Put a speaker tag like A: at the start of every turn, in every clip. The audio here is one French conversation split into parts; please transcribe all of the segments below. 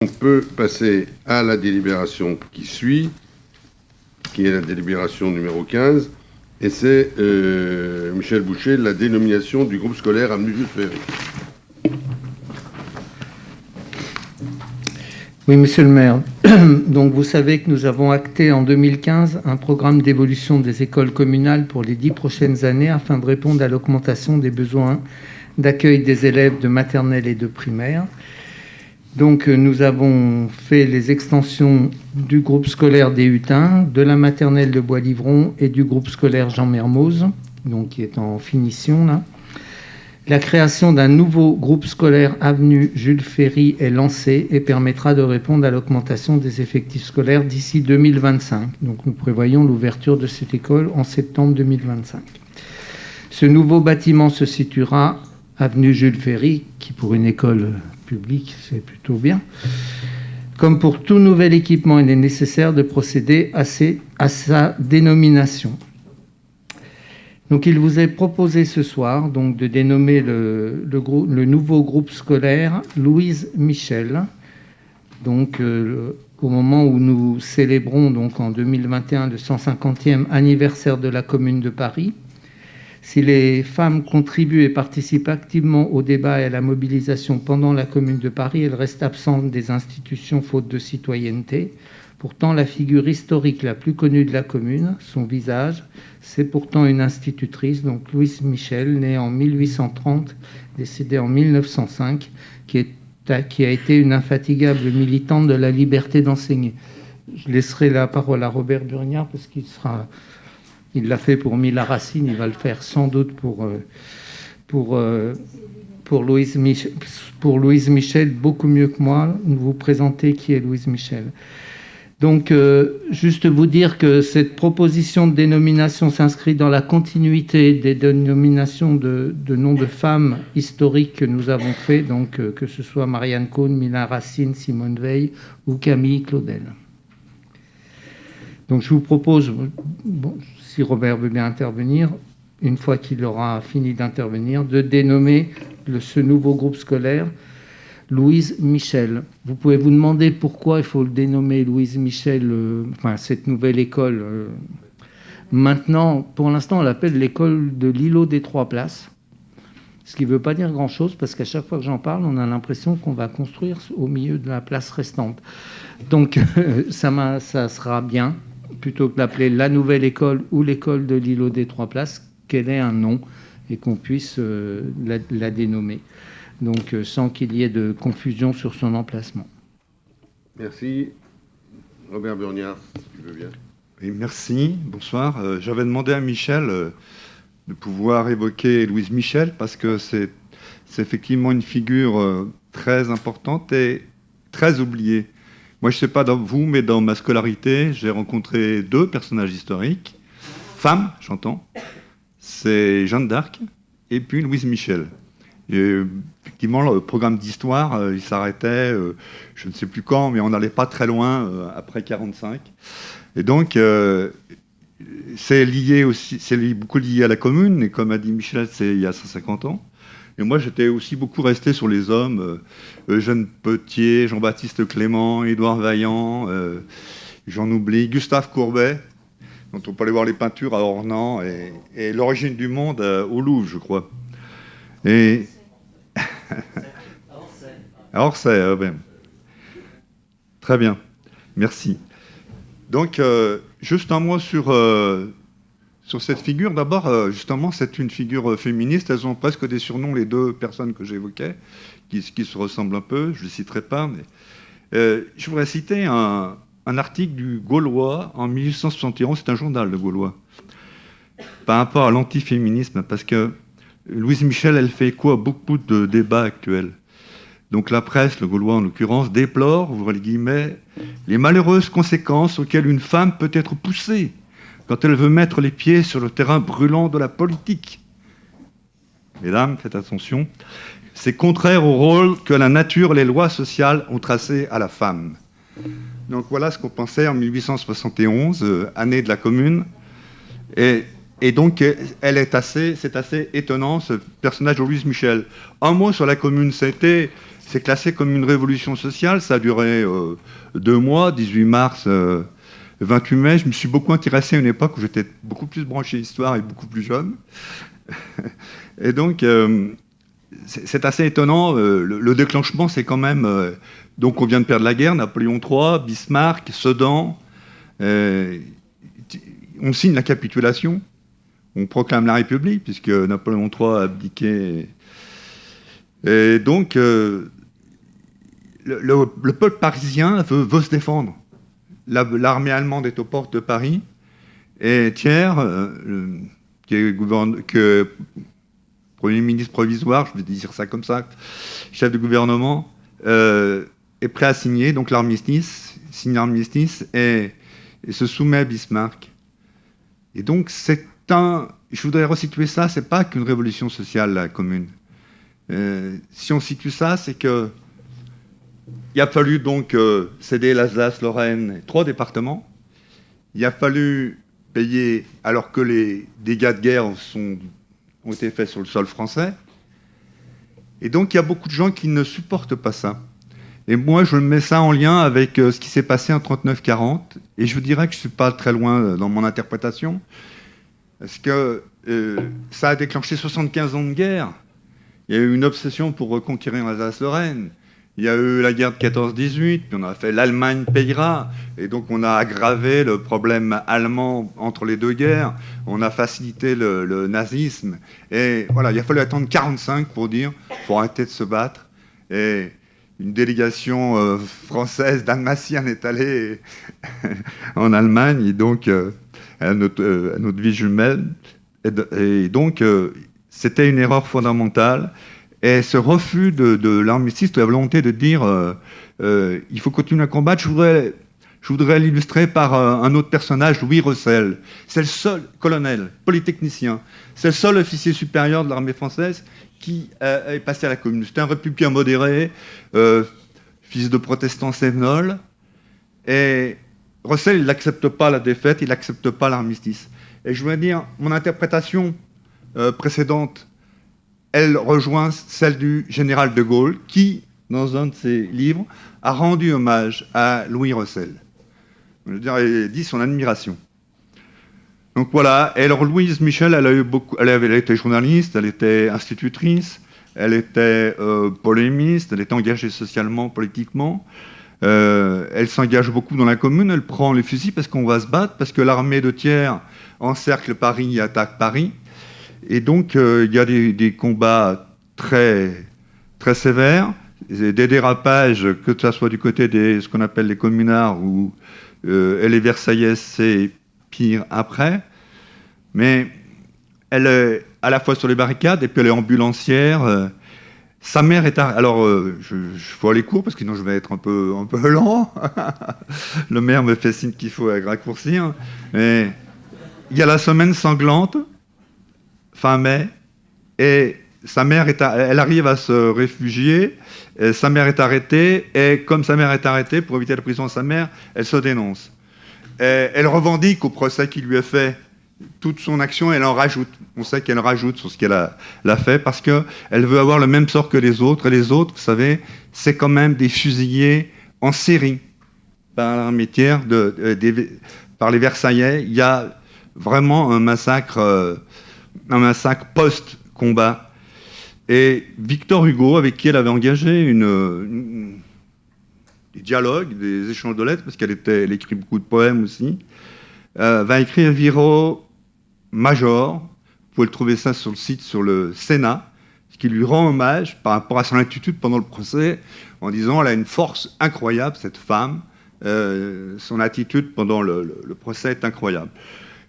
A: On peut passer à la délibération qui suit, qui est la délibération numéro 15, et c'est Michel Boucher, la dénomination du groupe scolaire Avenue Jules Ferry.
B: Oui, monsieur le maire. Donc, vous savez que nous avons acté en 2015 un programme d'évolution des écoles communales pour les 10 prochaines années afin de répondre à l'augmentation des besoins d'accueil des élèves de maternelle et de primaire. Donc, nous avons fait les extensions du groupe scolaire des Hutins, de la maternelle de Bois-Livron et du groupe scolaire Jean Mermoz, donc qui est en finition là. La création d'un nouveau groupe scolaire avenue Jules Ferry est lancée et permettra de répondre à l'augmentation des effectifs scolaires d'ici 2025. Donc, nous prévoyons l'ouverture de cette école en septembre 2025. Ce nouveau bâtiment se situera avenue Jules Ferry, qui pour une école publique, c'est plutôt bien. Comme pour tout nouvel équipement, il est nécessaire de procéder à sa dénomination. Donc, il vous est proposé ce soir donc, de dénommer le nouveau groupe scolaire Louise Michel. Donc, au moment où nous célébrons donc, en 2021 le 150e anniversaire de la Commune de Paris, si les femmes contribuent et participent activement au débat et à la mobilisation pendant la Commune de Paris, elles restent absentes des institutions faute de citoyenneté. Pourtant, la figure historique la plus connue de la commune, son visage, c'est pourtant une institutrice, donc Louise Michel, née en 1830, décédée en 1905, qui a été une infatigable militante de la liberté d'enseigner. Je laisserai la parole à Robert Burgnard, parce il l'a fait pour Mila Racine, il va le faire sans doute pour Louise Michel, beaucoup mieux que moi. Vous présentez qui est Louise Michel. Donc, juste vous dire que cette proposition de dénomination s'inscrit dans la continuité des dénominations de noms de femmes historiques que nous avons fait, donc que ce soit Marianne Cohn, Mila Racine, Simone Veil ou Camille Claudel. Donc, je vous propose, si Robert veut bien intervenir, une fois qu'il aura fini d'intervenir, de dénommer ce nouveau groupe scolaire Louise Michel. Vous pouvez vous demander pourquoi il faut le dénommer Louise Michel, cette nouvelle école. Maintenant, pour l'instant, on l'appelle l'école de l'îlot des Trois Places, ce qui ne veut pas dire grand-chose, parce qu'à chaque fois que j'en parle, on a l'impression qu'on va construire au milieu de la place restante. Donc, ça sera bien, plutôt que d'appeler la nouvelle école ou l'école de l'îlot des Trois Places, qu'elle ait un nom et qu'on puisse la dénommer. Donc, sans qu'il y ait de confusion sur son emplacement.
A: Merci. Robert Burgnard, si tu veux bien.
C: Oui, merci. Bonsoir. J'avais demandé à Michel de pouvoir évoquer Louise Michel parce que c'est effectivement une figure très importante et très oubliée. Moi, je ne sais pas dans vous, mais dans ma scolarité, j'ai rencontré 2 personnages historiques. Femmes, j'entends. C'est Jeanne d'Arc et puis Louise Michel. Et, effectivement, le programme d'histoire, il s'arrêtait, je ne sais plus quand, mais on n'allait pas très loin après 45. Et donc, c'est lié aussi, beaucoup lié à la commune, et comme a dit Michel, c'est il y a 150 ans. Et moi, j'étais aussi beaucoup resté sur les hommes, Eugène Petier, Jean-Baptiste Clément, Édouard Vaillant, j'en oublie, Gustave Courbet, dont on peut aller voir les peintures à Ornans, et l'origine du monde au Louvre, je crois. Et à Orsay, ben. Très bien, merci. Donc, juste un mot sur cette figure. D'abord, justement, c'est une figure féministe. Elles ont presque des surnoms, les 2 personnes que j'évoquais, qui se ressemblent un peu. Je ne les citerai pas, mais je voudrais citer un article du Gaulois en 1871. C'est un journal, le Gaulois, par rapport à l'antiféminisme, parce que Louise Michel, elle fait écho à beaucoup de débats actuels. Donc la presse, le Gaulois en l'occurrence, déplore, ouvrez les guillemets, les malheureuses conséquences auxquelles une femme peut être poussée quand elle veut mettre les pieds sur le terrain brûlant de la politique. Mesdames, faites attention, c'est contraire au rôle que la nature et les lois sociales ont tracé à la femme. Donc voilà ce qu'on pensait en 1871, année de la Commune. Et Et donc, c'est assez étonnant, ce personnage de Louise Michel. Un mot sur la Commune, c'est classé comme une révolution sociale. Ça a duré 2 mois, 18 mars, 28 mai. Je me suis beaucoup intéressé à une époque où j'étais beaucoup plus branché histoire et beaucoup plus jeune. Et donc, c'est assez étonnant. Le déclenchement, c'est quand même... donc, on vient de perdre la guerre, Napoléon III, Bismarck, Sedan. On signe la capitulation. On proclame la République, puisque Napoléon III a abdiqué. Et donc, le peuple parisien veut se défendre. L'armée allemande est aux portes de Paris. Et Thiers, qui est Premier ministre provisoire, je vais dire ça comme ça, chef de gouvernement, est prêt à signer donc l'armistice, signe l'armistice et se soumet à Bismarck. Et donc, je voudrais resituer ça, c'est pas qu'une révolution sociale, la Commune. Si on situe ça, c'est que il a fallu donc céder l'Alsace, Lorraine, 3 départements. Il a fallu payer, alors que les dégâts de guerre ont été faits sur le sol français. Et donc, il y a beaucoup de gens qui ne supportent pas ça. Et moi, je mets ça en lien avec ce qui s'est passé en 39-40. Et je vous dirais que je ne suis pas très loin dans mon interprétation. Parce que ça a déclenché 75 ans de guerre. Il y a eu une obsession pour reconquérir l'Alsace-Lorraine. Il y a eu la guerre de 14-18, puis on a fait l'Allemagne payera. Et donc on a aggravé le problème allemand entre les 2 guerres. On a facilité le nazisme. Et voilà, il a fallu attendre 45 pour dire faut arrêter de se battre. Et une délégation française dalmatienne est allée en Allemagne, et donc à notre ville jumelle. Et donc, c'était une erreur fondamentale. Et ce refus de l'armistice, de la volonté de dire il faut continuer à combattre, je voudrais l'illustrer par un autre personnage, Louis Rossel. C'est le seul colonel, polytechnicien, c'est le seul officier supérieur de l'armée française qui est passé à la Commune. C'était un républicain modéré, fils de protestant sévenol. Et Rossel, il n'accepte pas la défaite, il n'accepte pas l'armistice. Et je voudrais dire, mon interprétation précédente, elle rejoint celle du général de Gaulle, qui, dans un de ses livres, a rendu hommage à Louis Rossel. Je veux dire, il dit son admiration. Donc voilà. Et alors Louise Michel, elle était journaliste, elle était institutrice, elle était polémiste, elle était engagée socialement, politiquement. Elle s'engage beaucoup dans la Commune, elle prend les fusils parce qu'on va se battre, parce que l'armée de Thiers encercle Paris et attaque Paris. Et donc, il y a des combats très, très sévères, des dérapages, que ce soit du côté de ce qu'on appelle les communards ou les Versaillais, c'est pire après. Mais elle est à la fois sur les barricades et puis elle est ambulancière. Sa mère est... Alors, je faut aller court parce que sinon je vais être un peu lent. Le maire me fait signe qu'il faut raccourcir. Mais il y a la semaine sanglante, fin mai, et sa mère elle arrive à se réfugier, sa mère est arrêtée, et comme sa mère est arrêtée, pour éviter la prison de sa mère, elle se dénonce. Elle revendique au procès qui lui est fait toute son action, elle en rajoute. On sait qu'elle rajoute sur ce qu'elle a fait, parce qu'elle veut avoir le même sort que les autres, et les autres, vous savez, c'est quand même des fusillés en série par l'armée de Thiers, par les Versaillais. Il y a vraiment un massacre post-combat. Et Victor Hugo, avec qui elle avait engagé des dialogues, des échanges de lettres, parce qu'elle écrit beaucoup de poèmes aussi, va écrire Viro Major. Vous pouvez le trouver ça sur le site, sur le Sénat, ce qui lui rend hommage par rapport à son attitude pendant le procès, en disant elle a une force incroyable, cette femme. Son attitude pendant le procès est incroyable.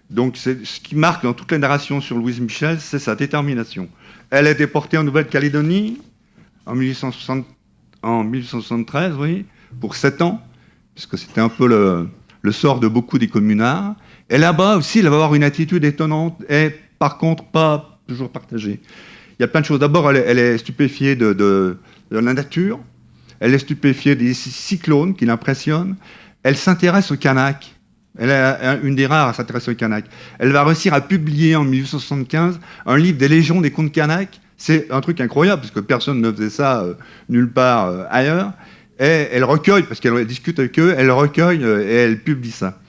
C: Donc, ce qui marque dans toute la narration sur Louise Michel, c'est sa détermination. Elle est déportée en Nouvelle-Calédonie en 1873, oui, pour 7 ans, puisque c'était un peu le sort de beaucoup des communards. Et là-bas aussi, elle va avoir une attitude étonnante et, par contre, pas toujours partagée. Il y a plein de choses. D'abord, elle est stupéfiée de la nature. Elle est stupéfiée des cyclones qui l'impressionnent. Elle s'intéresse aux Kanaks. Elle est une des rares à s'intéresser aux Kanaks. Elle va réussir à publier en 1875 un livre des légendes des contes Kanaks. C'est un truc incroyable, parce que personne ne faisait ça nulle part ailleurs. Et elle recueille, parce qu'elle discute avec eux, elle recueille et elle publie ça.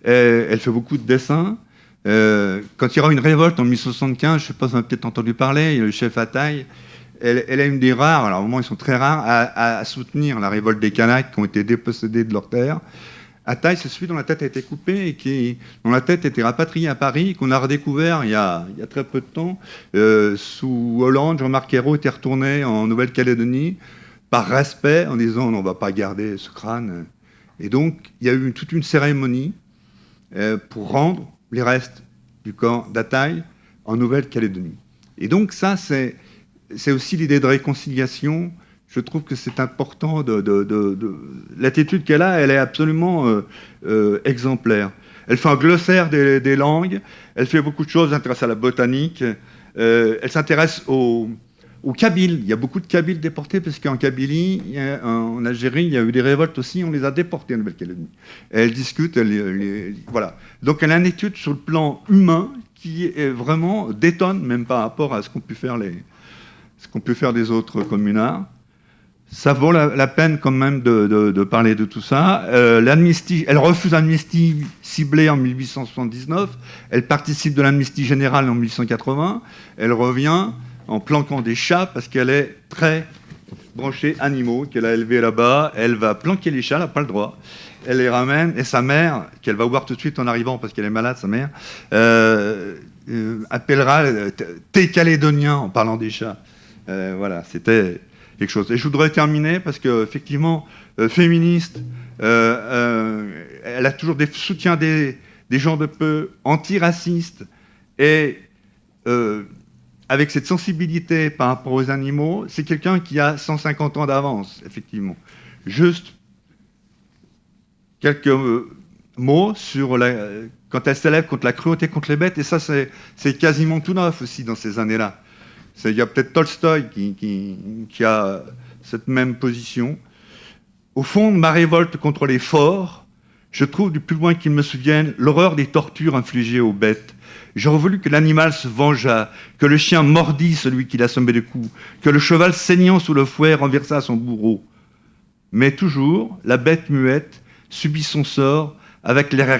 C: Et elle fait beaucoup de dessins. Quand il y aura une révolte en 1875, je ne sais pas si vous avez peut-être entendu parler, le chef Ataï, elle est une des rares, alors au moment ils sont très rares, à soutenir la révolte des Kanaks qui ont été dépossédés de leurs terres. Ataï, c'est celui dont la tête a été coupée et dont la tête a été rapatriée à Paris, qu'on a redécouvert il y a très peu de temps. Sous Hollande, Jean-Marc Ayrault était retourné en Nouvelle-Calédonie par respect, en disant on ne va pas garder ce crâne. Et donc, il y a eu toute une cérémonie pour rendre les restes du corps d'Ataï en Nouvelle-Calédonie. Et donc, ça, c'est aussi l'idée de réconciliation. Je trouve que c'est important l'attitude qu'elle a, elle est absolument exemplaire. Elle fait un glossaire des langues, elle fait beaucoup de choses, elle s'intéresse à la botanique, elle s'intéresse au Kabyles. Il y a beaucoup de Kabyles déportés, parce qu'en Kabylie, en Algérie, il y a eu des révoltes aussi, on les a déportés en Nouvelle-Calédonie. Elle discute, voilà. Donc elle a une étude sur le plan humain qui est vraiment détonne, même par rapport à ce qu'ont pu faire des autres communards. Ça vaut la peine quand même de parler de tout ça. L'amnistie, elle refuse l'amnistie ciblée en 1879. Elle participe de l'amnistie générale en 1880. Elle revient en planquant des chats parce qu'elle est très branchée animaux qu'elle a élevés là-bas. Elle va planquer les chats, elle n'a pas le droit. Elle les ramène et sa mère, qu'elle va voir tout de suite en arrivant parce qu'elle est malade, sa mère, appellera thé calédonien en parlant des chats. Voilà, c'était quelque chose. Et je voudrais terminer parce qu'effectivement, féministe, elle a toujours des soutiens des gens de peu, antiracistes, et avec cette sensibilité par rapport aux animaux, c'est quelqu'un qui a 150 ans d'avance, effectivement. Juste quelques mots sur quand elle s'élève contre la cruauté contre les bêtes, et ça, c'est quasiment tout neuf aussi dans ces années-là. Il y a peut-être Tolstoï qui a cette même position. Au fond de ma révolte contre les forts, je trouve, du plus loin qu'il me souvienne, l'horreur des tortures infligées aux bêtes. J'aurais voulu que l'animal se vengeât, que le chien mordît celui qui l'assommait de coups, que le cheval saignant sous le fouet renversât son bourreau. Mais toujours, la bête muette subit son sort avec la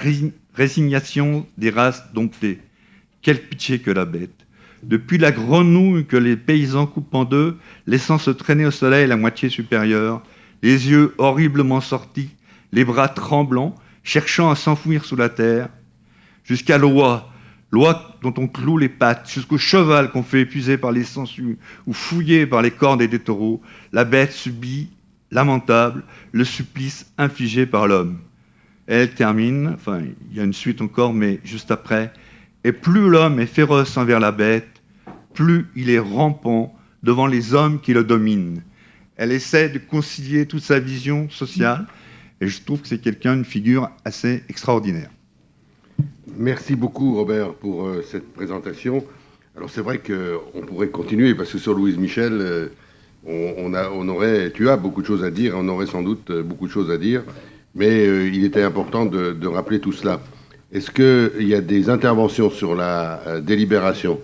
C: résignation des races domptées. Quel pitié que la bête! Depuis la grenouille que les paysans coupent en deux, laissant se traîner au soleil la moitié supérieure, les yeux horriblement sortis, les bras tremblants, cherchant à s'enfouir sous la terre, jusqu'à l'oie dont on cloue les pattes, jusqu'au cheval qu'on fait épuiser par les sangsues ou fouiller par les cornes des taureaux, la bête subit, lamentable, le supplice infligé par l'homme. Elle termine, enfin, il y a une suite encore, mais juste après, et plus l'homme est féroce envers la bête, plus il est rampant devant les hommes qui le dominent. Elle essaie de concilier toute sa vision sociale, et je trouve que c'est une figure assez extraordinaire.
A: Merci beaucoup, Robert, pour cette présentation. Alors, c'est vrai qu'on pourrait continuer, parce que sur Louise Michel, tu as beaucoup de choses à dire, on aurait sans doute beaucoup de choses à dire, mais il était important de rappeler tout cela. Est-ce qu'il y a des interventions sur la délibération?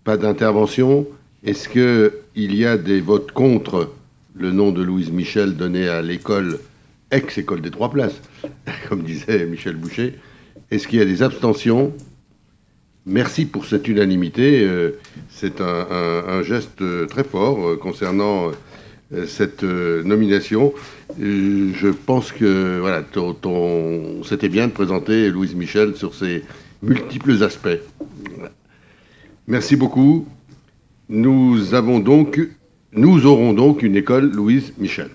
A: Pas d'intervention. Est-ce qu'il y a des votes contre le nom de Louise Michel donné à l'école, ex-école des Trois Places, comme disait Michel Boucher? Est-ce qu'il y a des abstentions? Merci pour cette unanimité. C'est un geste très fort concernant cette nomination. Je pense que voilà, c'était bien de présenter Louise Michel sur ses multiples aspects. Merci beaucoup. Nous aurons donc une école Louise Michel.